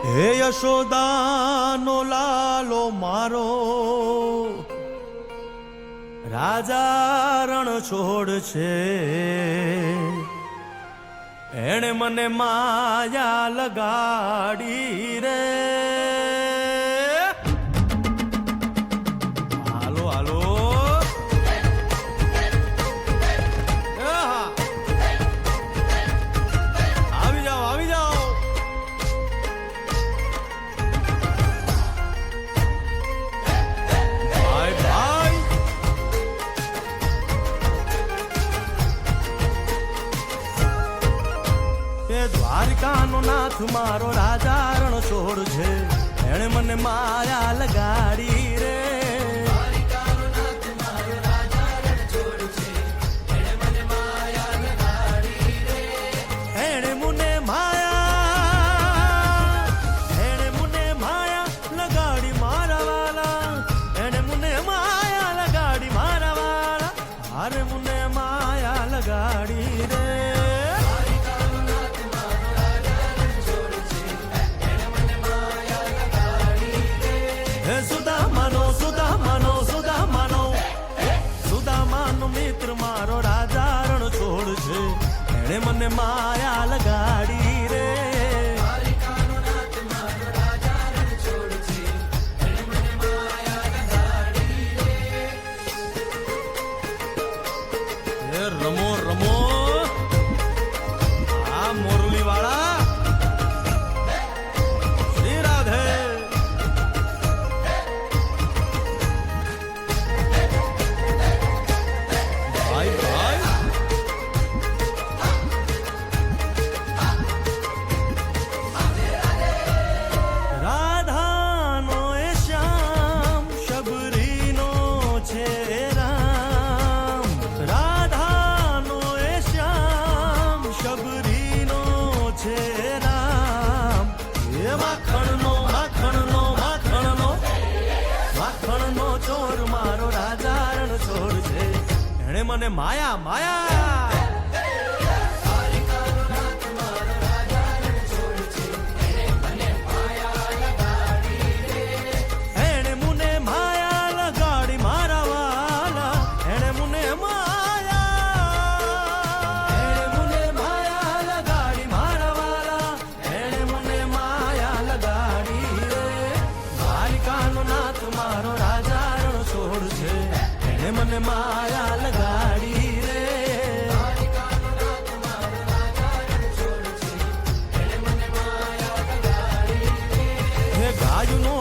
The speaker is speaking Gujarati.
હે યશોદાનો લાલો મારો રાજા રણ છોડ છે, એણે મને માયા લગાડી રે. હાલો હાલો આવી જાઓ આવી જાઓ. ભાઈ ભાઈ એ દ્વારકાનો નાથ મારો રાજા રણ છોડ છે, એણે મને માયા લગાડી રે. એણે મને માયા લગાડી મારા વાલા, એણે મને માયા લગાડી મારા વાલા, હારે મને માયા લગાડી રે. સુદામાનો મિત્ર મારો રાજા રણ છોડ છે, એણે મને માયા લગાડી રે. રમો રમો આ મોરલી વાળા શ્રી રાધે. ભાઈ ભાઈ રાધાનો એ શ્યામ શબરીનો છે રામ, રાધાનો એ શ્યામ શબરીનો છે રામ. એ માખણનો ચોર મારો રાજા રણ છોડ છે, એણે મને માયા માયા. એણે મને માયા લગાડી મારા વાલા, એણે મને માયા લગાડી મારા વાલા, એણે મને માયા લગાડી રે. દ્વારિકાનો નાથ મારો રાજા રણ છોડ છે, એણે મને માયા લગાડી રે. હે ગાયનો